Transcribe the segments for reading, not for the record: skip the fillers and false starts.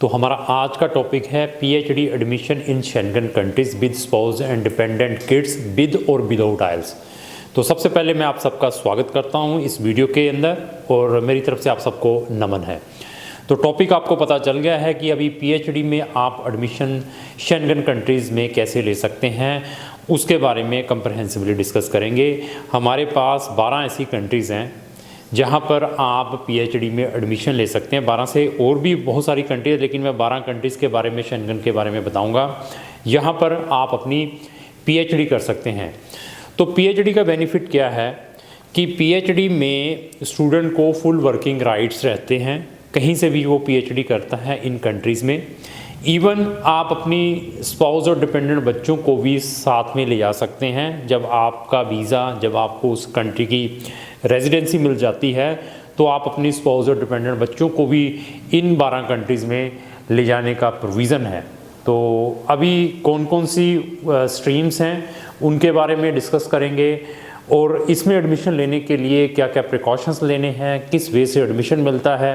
तो हमारा आज का टॉपिक है PhD admission in Schengen countries with spouse and dependent kids with और विदाउट आइल्स। तो सबसे पहले मैं आप सबका स्वागत करता हूं इस वीडियो के अंदर और मेरी तरफ से आप सबको नमन है। तो टॉपिक आपको पता चल गया है कि अभी पीएचडी में आप एडमिशन शेंगन कंट्रीज़ में कैसे ले सकते हैं, उसके बारे में कंप्रहेंसिवली डिस्कस करेंगे। हमारे पास 12 ऐसी कंट्रीज़ हैं जहां पर आप पीएचडी में एडमिशन ले सकते हैं। 12 से और भी बहुत सारी कंट्रीज, लेकिन मैं 12 कंट्रीज़ के बारे में, शेंगन के बारे में बताऊंगा। यहां पर आप अपनी पीएचडी कर सकते हैं। तो पीएचडी का बेनिफिट क्या है कि पीएचडी में स्टूडेंट को फुल वर्किंग राइट्स रहते हैं, कहीं से भी वो पीएचडी करता है इन कंट्रीज़ में। इवन आप अपनी स्पाउस और डिपेंडेंट बच्चों को भी साथ में ले जा सकते हैं। जब आपका वीज़ा, जब आपको उस कंट्री की रेजिडेंसी मिल जाती है तो आप अपनी स्पाउस और डिपेंडेंट बच्चों को भी इन 12 कंट्रीज़ में ले जाने का प्रोविज़न है। तो अभी कौन कौन सी स्ट्रीम्स हैं उनके बारे में डिस्कस करेंगे और इसमें एडमिशन लेने के लिए क्या क्या प्रिकॉशंस लेने हैं, किस वे से एडमिशन मिलता है,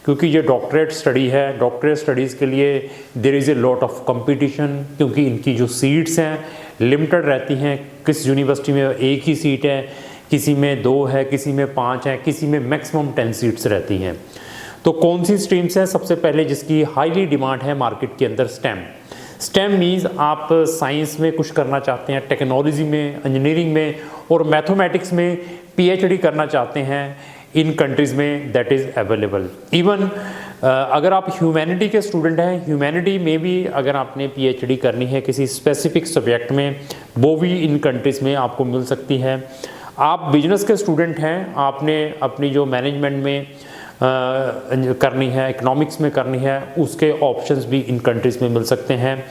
क्योंकि ये डॉक्टरेट स्टडी है। डॉक्टरेट स्टडीज़ के लिए there is a lot of competition, क्योंकि इनकी जो सीट्स हैं लिमिटेड रहती हैं। किस यूनिवर्सिटी में एक ही सीट है, किसी में 2 है, किसी में 5 है, किसी में मैक्सिमम 10 सीट्स रहती हैं। तो कौन सी स्ट्रीम्स हैं? सबसे पहले जिसकी हाईली डिमांड है मार्केट के अंदर, स्टेम। स्टेम मीन्स आप साइंस में कुछ करना चाहते हैं, टेक्नोलॉजी में, इंजीनियरिंग में और मैथमेटिक्स में पीएचडी करना चाहते हैं इन कंट्रीज़ में, दैट इज़ अवेलेबल। इवन अगर आप ह्यूमैनिटी के स्टूडेंट हैं, ह्यूमैनिटी में भी अगर आपने पीएचडी करनी है किसी स्पेसिफिक सब्जेक्ट में, वो भी इन कंट्रीज़ में आपको मिल सकती है। आप बिजनेस के स्टूडेंट हैं, आपने अपनी जो मैनेजमेंट में करनी है, इकोनॉमिक्स में करनी है, उसके ऑप्शंस भी इन कंट्रीज़ में मिल सकते हैं।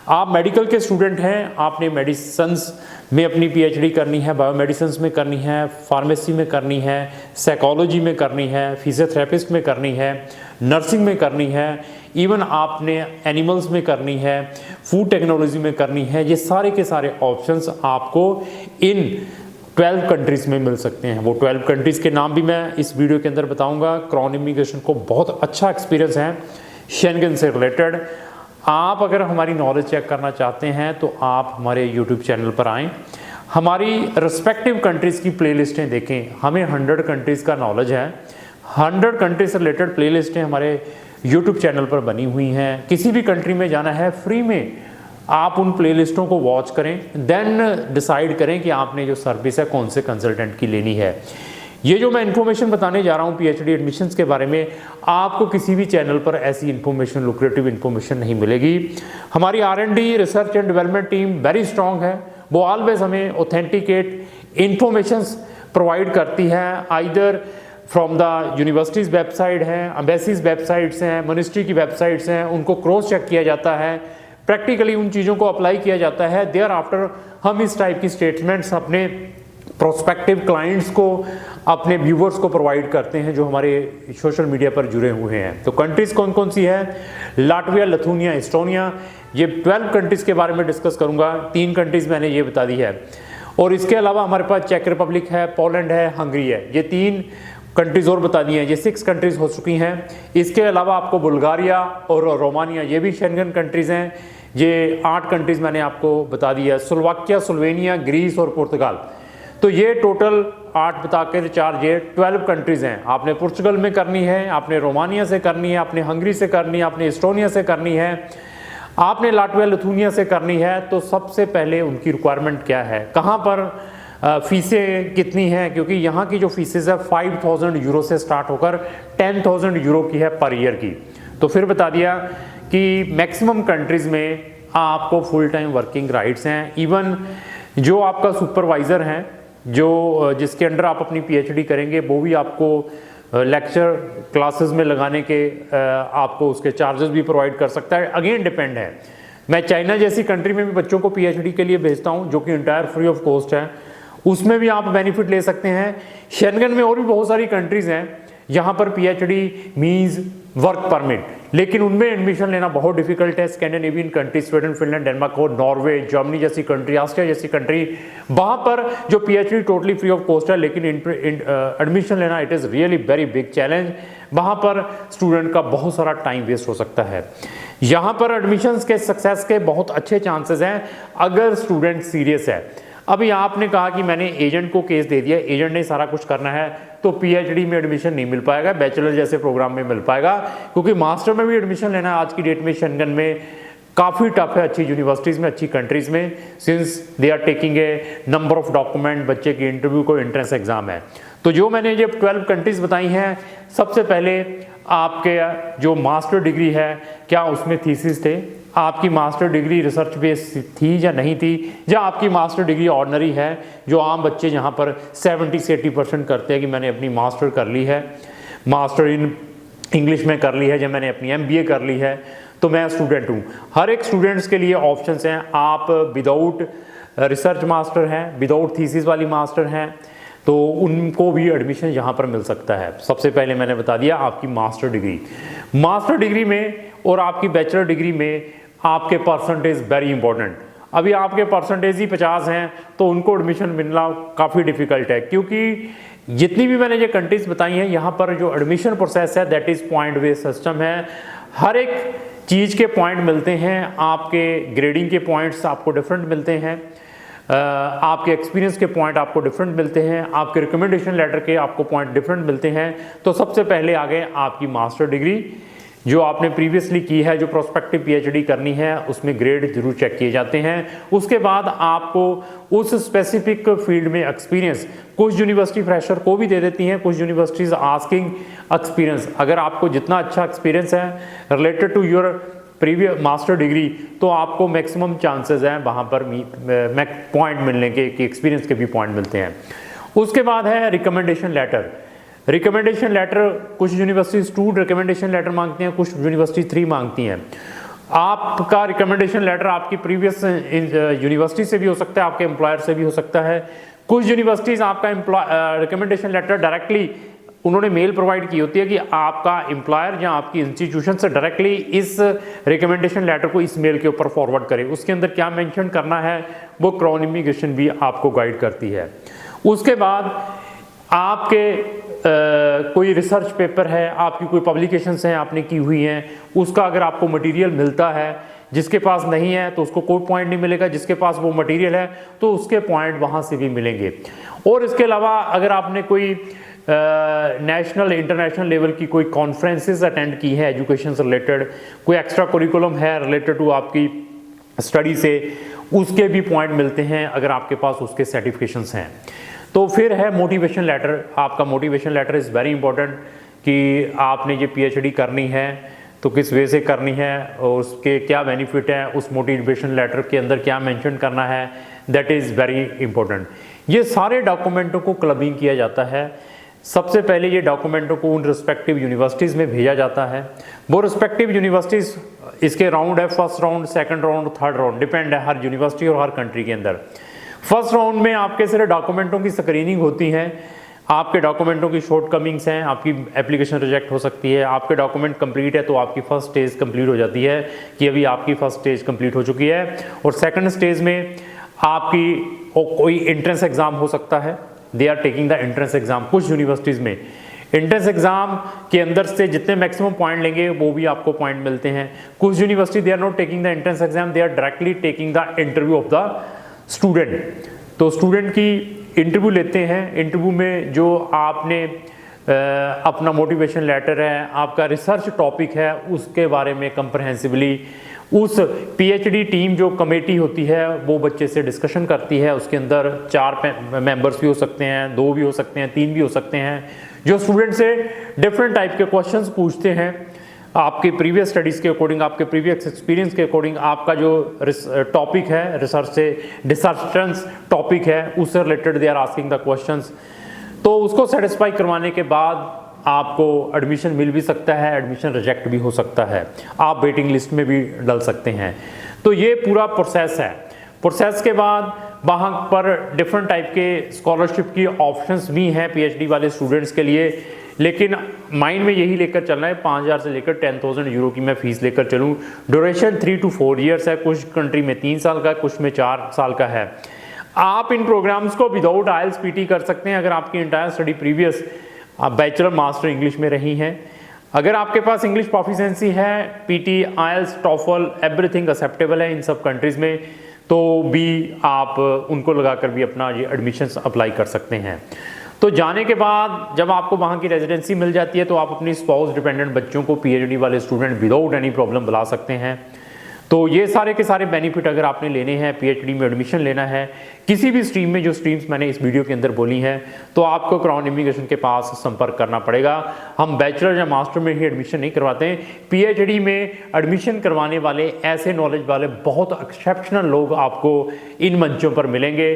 आप मेडिकल के स्टूडेंट हैं, आपने मेडिसिन्स में अपनी पीएचडी करनी है, बायोमेडिसिन्स में करनी है, फार्मेसी में करनी है, साइकोलॉजी में करनी है, फिजियोथेरेपिस्ट में करनी है, नर्सिंग में करनी है, इवन आपने एनिमल्स में करनी है, फूड टेक्नोलॉजी में करनी है। ये सारे के सारे ऑप्शंस आपको इन 12 कंट्रीज़ में मिल सकते हैं। वो 12 कंट्रीज़ के नाम भी मैं इस वीडियो के अंदर बताऊंगा। क्राउन इमिग्रेशन को बहुत अच्छा एक्सपीरियंस है शेंगन से रिलेटेड। आप अगर हमारी नॉलेज चेक करना चाहते हैं तो आप हमारे यूट्यूब चैनल पर आएँ, हमारी रिस्पेक्टिव कंट्रीज़ की प्लेलिस्टें देखें। हमें 100 कंट्रीज़ का नॉलेज है, 100 कंट्रीज से रिलेटेड प्लेलिस्टें हमारे यूट्यूब चैनल पर बनी हुई हैं। किसी भी कंट्री में जाना है, फ्री में आप उन प्लेलिस्टों को वॉच करें, देन डिसाइड करें कि आपने जो सर्विस है कौन से कंसल्टेंट की लेनी है। ये जो मैं इन्फॉर्मेशन बताने जा रहा हूँ पीएचडी एडमिशन्स के बारे में, आपको किसी भी चैनल पर ऐसी इन्फॉर्मेशन, लुक्रेटिव इन्फॉर्मेशन नहीं मिलेगी। हमारी R&D research and development team very strong है। वो ऑलवेज हमें ऑथेंटिकेट इन्फॉर्मेशंस प्रोवाइड करती है, either from the universities website हैं, एम्बेसीज वेबसाइट्स हैं, मिनिस्ट्री की वेबसाइट्स हैं, उनको क्रॉस चेक किया जाता है, प्रैक्टिकली उन चीज़ों को अप्लाई किया जाता है। देयर आफ्टर हम इस टाइप की स्टेटमेंट्स अपने प्रोस्पेक्टिव क्लाइंट्स को, अपने व्यूवर्स को प्रोवाइड करते हैं जो हमारे सोशल मीडिया पर जुड़े हुए हैं। तो कंट्रीज़ कौन कौन सी है? Latvia, Lithuania, Estonia. ये 12 कंट्रीज़ के बारे में डिस्कस करूंगा। 3 कंट्रीज़ मैंने ये बता दी है और इसके अलावा हमारे पास चेक रिपब्लिक है, पोलैंड है, हंगरी है। ये 3 कंट्रीज़ और बता दी हैं, ये 6 कंट्रीज़ हो चुकी हैं। इसके अलावा आपको बुल्गारिया और रोमानिया, ये भी शेंगन कंट्रीज़ हैं। ये 8 कंट्रीज़ मैंने आपको बता दी है। स्लोवाकिया, स्लोवेनिया, ग्रीस और पुर्तगाल। तो ये टोटल 8 बता के 4, ये 12 कंट्रीज़ हैं। आपने पुर्तगाल में करनी है, आपने रोमानिया से करनी है, आपने हंगरी से करनी है, आपने एस्टोनिया से करनी है, आपने लाटविया, लिथुआनिया से करनी है। तो सबसे पहले उनकी रिक्वायरमेंट क्या है, कहाँ पर फ़ीसें कितनी हैं, क्योंकि यहाँ की जो फीसेज है 5000 यूरो से स्टार्ट होकर 10,000 यूरो की है पर ईयर की। तो फिर बता दिया कि मैक्सिमम कंट्रीज़ में आपको फुल टाइम वर्किंग राइट्स हैं। इवन जो आपका सुपरवाइज़र हैं, जो जिसके अंडर आप अपनी पीएचडी करेंगे, वो भी आपको लेक्चर क्लासेस में लगाने के आपको उसके चार्जेस भी प्रोवाइड कर सकता है। अगेन डिपेंड है। मैं चाइना जैसी कंट्री में भी बच्चों को पीएचडी के लिए भेजता हूँ, जो कि इंटायर फ्री ऑफ कॉस्ट है, उसमें भी आप बेनिफिट ले सकते हैं। शेंगन में और भी बहुत सारी कंट्रीज़ हैं यहाँ पर पीएचडी मीन्स वर्क परमिट, लेकिन उनमें एडमिशन लेना बहुत डिफिकल्ट है। Scandinavian country, Sweden, Finland, Denmark और नॉर्वे, जर्मनी जैसी कंट्री, ऑस्ट्रिया जैसी कंट्री, वहाँ पर जो PhD totally free of cost है, लेकिन एडमिशन लेना it is really very big challenge. वहाँ पर स्टूडेंट का बहुत सारा टाइम वेस्ट हो सकता है। यहाँ पर एडमिशन्स के सक्सेस के बहुत अच्छे चांसेस हैं अगर स्टूडेंट सीरियस है। अभी आपने कहा कि मैंने एजेंट को केस दे दिया, एजेंट ने सारा कुछ करना है, तो पीएचडी में एडमिशन नहीं मिल पाएगा, बैचलर जैसे प्रोग्राम में मिल पाएगा, क्योंकि मास्टर में भी एडमिशन लेना है आज की डेट में शेंगन में काफ़ी टफ है, अच्छी यूनिवर्सिटीज़ में, अच्छी कंट्रीज़ में, since they are taking a number of document, बच्चे की इंटरव्यू को एंट्रेंस एग्जाम है। तो जो मैंने ये 12 कंट्रीज़ बताई हैं, सबसे पहले आपके जो मास्टर डिग्री है क्या उसमें थीसिस थे, आपकी मास्टर डिग्री रिसर्च बेस्ड थी या नहीं थी, या आपकी मास्टर डिग्री ऑर्डनरी है, जो आम बच्चे यहाँ पर 70 से 80% करते हैं कि मैंने अपनी मास्टर कर ली है, मास्टर इन इंग्लिश में कर ली है, या मैंने अपनी एमबीए कर ली है, तो मैं स्टूडेंट हूँ। हर एक स्टूडेंट्स के लिए ऑप्शंस हैं। आप विदाउट रिसर्च मास्टर हैं, विदाउट थीसिस वाली मास्टर हैं, तो उनको भी एडमिशन यहाँ पर मिल सकता है। सबसे पहले मैंने बता दिया आपकी मास्टर डिग्री में और आपकी बैचलर डिग्री में आपके परसेंटेज वेरी इंपॉर्टेंट। अभी आपके परसेंटेज ही 50 हैं तो उनको एडमिशन मिलना काफ़ी डिफ़िकल्ट है, क्योंकि जितनी भी मैंने ये कंट्रीज बताई हैं यहाँ पर जो एडमिशन प्रोसेस है that is point based system है। हर एक चीज़ के पॉइंट मिलते हैं, आपके ग्रेडिंग के पॉइंट्स आपको डिफरेंट मिलते हैं, आपके एक्सपीरियंस के पॉइंट आपको डिफरेंट मिलते हैं, आपके रिकमेंडेशन लेटर के आपको पॉइंट डिफरेंट मिलते हैं। तो सबसे पहले आ गए आपकी मास्टर डिग्री जो आपने प्रीवियसली की है, जो प्रोस्पेक्टिव पीएचडी करनी है उसमें ग्रेड जरूर चेक किए जाते हैं। उसके बाद आपको उस स्पेसिफिक फील्ड में एक्सपीरियंस, कुछ यूनिवर्सिटी फ्रेशर को भी दे देती हैं, कुछ यूनिवर्सिटीज आस्किंग एक्सपीरियंस। अगर आपको जितना अच्छा एक्सपीरियंस है related to your previous master degree, तो आपको मैक्सिमम चांसेस हैं वहाँ पर पॉइंट मिलने के, कि एक्सपीरियंस के भी पॉइंट मिलते हैं। उसके बाद है रिकमेंडेशन लेटर। रिकमेंडेशन लेटर कुछ यूनिवर्सिटीज 2 रिकमेंडेशन लेटर मांगती हैं, कुछ यूनिवर्सिटी 3 मांगती हैं। आपका रिकमेंडेशन लेटर आपकी प्रीवियस यूनिवर्सिटी से भी हो सकता है, आपके एम्प्लॉयर से भी हो सकता है। कुछ यूनिवर्सिटीज़ आपका रिकमेंडेशन लेटर डायरेक्टली उन्होंने मेल प्रोवाइड की होती है कि आपका एम्प्लॉयर या आपकी इंस्टीट्यूशन से डायरेक्टली इस रिकमेंडेशन लेटर को इस मेल के ऊपर फॉरवर्ड करे। उसके अंदर क्या मेंशन करना है वो क्राउन इमिग्रेशन भी आपको गाइड करती है। उसके बाद आपके कोई रिसर्च पेपर है, आपकी कोई पब्लिकेशंस हैं आपने की हुई हैं, उसका अगर आपको मटेरियल मिलता है, जिसके पास नहीं है तो उसको कोई पॉइंट नहीं मिलेगा, जिसके पास वो मटेरियल है तो उसके पॉइंट वहाँ से भी मिलेंगे। और इसके अलावा अगर आपने कोई नेशनल इंटरनेशनल लेवल की कोई कॉन्फ्रेंसेस अटेंड की है एजुकेशन से रिलेटेड, कोई एक्स्ट्रा करिकुलम है रिलेटेड टू आपकी स्टडी से, उसके भी पॉइंट मिलते हैं अगर आपके पास उसके सर्टिफिकेशंस हैं। तो फिर है मोटिवेशन लेटर। आपका motivation letter is very important कि आपने ये पीएचडी करनी है तो किस वे से करनी है और उसके क्या बेनिफिट है, उस मोटिवेशन लेटर के अंदर क्या मेंशन करना है, दैट इज़ वेरी इंपॉर्टेंट। ये सारे डॉक्यूमेंटों को क्लबिंग किया जाता है। सबसे पहले ये डॉक्यूमेंटों को उन रिस्पेक्टिव यूनिवर्सिटीज़ में भेजा जाता है। वो रिस्पेक्टिव यूनिवर्सिटीज़, इसके राउंड है, first round, second round, third round, depend है हर यूनिवर्सिटी और हर कंट्री के अंदर। फर्स्ट राउंड में आपके सिर्फ डॉक्यूमेंटों की स्क्रीनिंग होती है, आपके डॉक्यूमेंटों की शॉर्ट कमिंग्स हैं, आपकी एप्लीकेशन रिजेक्ट हो सकती है, आपके डॉक्यूमेंट कंप्लीट है तो आपकी फर्स्ट स्टेज कंप्लीट हो जाती है कि अभी आपकी फर्स्ट स्टेज कंप्लीट हो चुकी है। और सेकंड स्टेज में आपकी कोई एंट्रेंस एग्ज़ाम हो सकता है, they are taking the entrance exam. कुछ यूनिवर्सिटीज़ में एंट्रेंस एग्ज़ाम के अंदर से जितने मैक्सिमम पॉइंट लेंगे वो भी आपको पॉइंट मिलते हैं। कुछ university they are not taking the entrance exam, they are directly taking the interview of the student. तो स्टूडेंट की इंटरव्यू लेते हैं। इंटरव्यू में जो आपने अपना मोटिवेशन लेटर है, आपका रिसर्च टॉपिक है, उसके बारे में कंप्रहेंसिवली उस पीएचडी टीम जो कमेटी होती है वो बच्चे से डिस्कशन करती है। उसके अंदर 4 मेंबर्स भी हो सकते हैं, 2 भी हो सकते हैं, 3 भी हो सकते हैं, जो स्टूडेंट से डिफरेंट टाइप के क्वेश्चंस पूछते हैं आपके प्रीवियस स्टडीज़ के अकॉर्डिंग, आपके प्रीवियस एक्सपीरियंस के अकॉर्डिंग। आपका जो टॉपिक है रिसर्च से डिसर्टेंस टॉपिक है उससे related they are asking the questions. तो उसको सेटिस्फाई करवाने के बाद आपको एडमिशन मिल भी सकता है, एडमिशन रिजेक्ट भी हो सकता है, आप वेटिंग लिस्ट में भी डल सकते हैं। तो ये पूरा प्रोसेस है। प्रोसेस के बाद वहाँ पर डिफरेंट टाइप के स्कॉलरशिप की ऑप्शंस भी हैं पीएचडी वाले स्टूडेंट्स के लिए। लेकिन माइंड में यही लेकर चलना है 5,000 से लेकर 10,000 यूरो की मैं फ़ीस लेकर चलूँ। ड्यूरेशन 3 to 4 ईयर्स है, कुछ कंट्री में 3 साल का, कुछ में 4 साल का है। आप इन प्रोग्राम्स को विदाउट आइल्स पीटी कर सकते हैं अगर आपकी entire study previous bachelor master English में रही है। अगर आपके पास इंग्लिश प्रोफिशिएंसी है, पीटी, आइल्स, टॉफल, एवरीथिंग एक्सेप्टेबल है इन सब कंट्रीज़ में, तो भी आप उनको लगाकर भी अपना ये एडमिशन्स अप्लाई कर सकते हैं। तो जाने के बाद जब आपको वहाँ की रेजिडेंसी मिल जाती है तो आप अपनी स्पाउस डिपेंडेंट बच्चों को पीएचडी वाले स्टूडेंट विदाउट एनी प्रॉब्लम बुला सकते हैं। तो ये सारे के सारे बेनिफिट अगर आपने लेने हैं, पीएचडी में एडमिशन लेना है किसी भी स्ट्रीम में, जो स्ट्रीम्स मैंने इस वीडियो के अंदर बोली हैं, तो आपको क्राउन इमिग्रेशन के पास संपर्क करना पड़ेगा। हम बैचलर या मास्टर में ही एडमिशन नहीं करवाते हैं, पीएचडी में एडमिशन करवाने वाले ऐसे नॉलेज वाले बहुत एक्सेप्शनल लोग आपको इन मंचों पर मिलेंगे।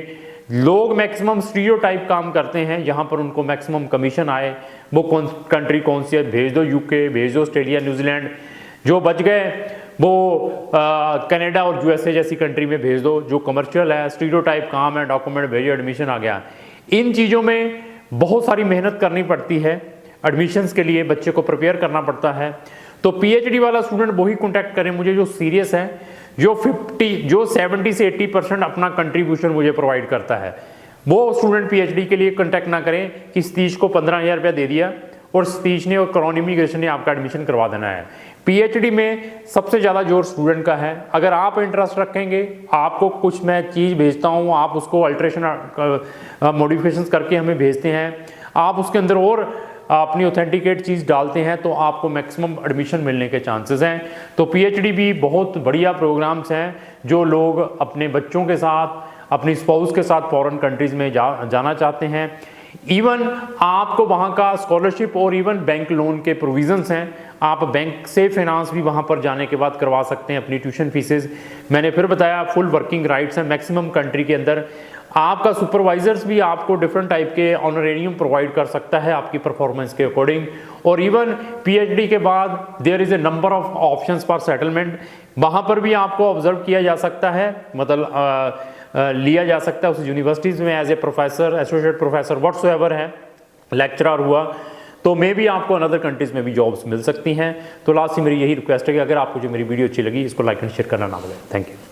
लोग मैक्सिमम स्टीरियोटाइप काम करते हैं, जहाँ पर उनको मैक्सिमम कमीशन आए, वो कंट्री कौन सी है, भेज दो यूके, भेज दो ऑस्ट्रेलिया, न्यूजीलैंड, जो बच गए वो कनाडा और यूएसए जैसी कंट्री में भेज दो, जो कमर्शियल है, स्टीरियोटाइप काम है, डॉक्यूमेंट भेजो, एडमिशन आ गया। इन चीज़ों में बहुत सारी मेहनत करनी पड़ती है, एडमिशन्स के लिए बच्चे को प्रिपेयर करना पड़ता है। तो पीएचडी वाला स्टूडेंट वही कॉन्टैक्ट करें मुझे जो सीरियस है, जो 70 से 80% अपना कंट्रीब्यूशन मुझे प्रोवाइड करता है। वो स्टूडेंट पीएचडी के लिए कॉन्टैक्ट ना करें कि सतीश को 15,000 रुपया दे दिया और सतीश ने और क्राउन इमिग्रेशन ने आपका एडमिशन करवा देना है। पीएचडी में सबसे ज़्यादा जोर स्टूडेंट का है। अगर आप इंटरेस्ट रखेंगे, आपको कुछ मैं चीज़ भेजता हूँ, आप उसको अल्ट्रेशन मॉडिफिकेशंस करके हमें भेजते हैं, आप उसके अंदर और अपनी ऑथेंटिकेट चीज़ डालते हैं, तो आपको मैक्सिमम एडमिशन मिलने के चांसेस हैं। तो पीएचडी भी बहुत बढ़िया प्रोग्राम्स हैं जो लोग अपने बच्चों के साथ, अपनी स्पाउस के साथ फॉरेन कंट्रीज़ में जाना चाहते हैं। इवन आपको वहाँ का स्कॉलरशिप और इवन बैंक लोन के प्रोविजंस हैं, आप बैंक से फाइनेंस भी वहाँ पर जाने के बाद करवा सकते हैं अपनी ट्यूशन फीसेस। मैंने फिर बताया फुल वर्किंग राइट्स हैं मैक्सिमम कंट्री के अंदर। आपका सुपरवाइजर्स भी आपको डिफरेंट टाइप के ऑनरेरियम प्रोवाइड कर सकता है आपकी परफॉर्मेंस के अकॉर्डिंग। और इवन पीएचडी के बाद there is a number of options for settlement, वहाँ पर भी आपको ऑब्जर्व किया जा सकता है, मतलब लिया जा सकता है उस यूनिवर्सिटीज़ में as a professor, associate professor, whatsoever है, लेक्चरर हुआ, तो मे भी आपको अनदर कंट्रीज़ में भी जॉब्स मिल सकती हैं। तो लास्ट में मेरी यही रिक्वेस्ट है कि अगर आपको जो मेरी वीडियो अच्छी लगी इसको लाइक एंड शेयर करना ना भूलें। Thank you.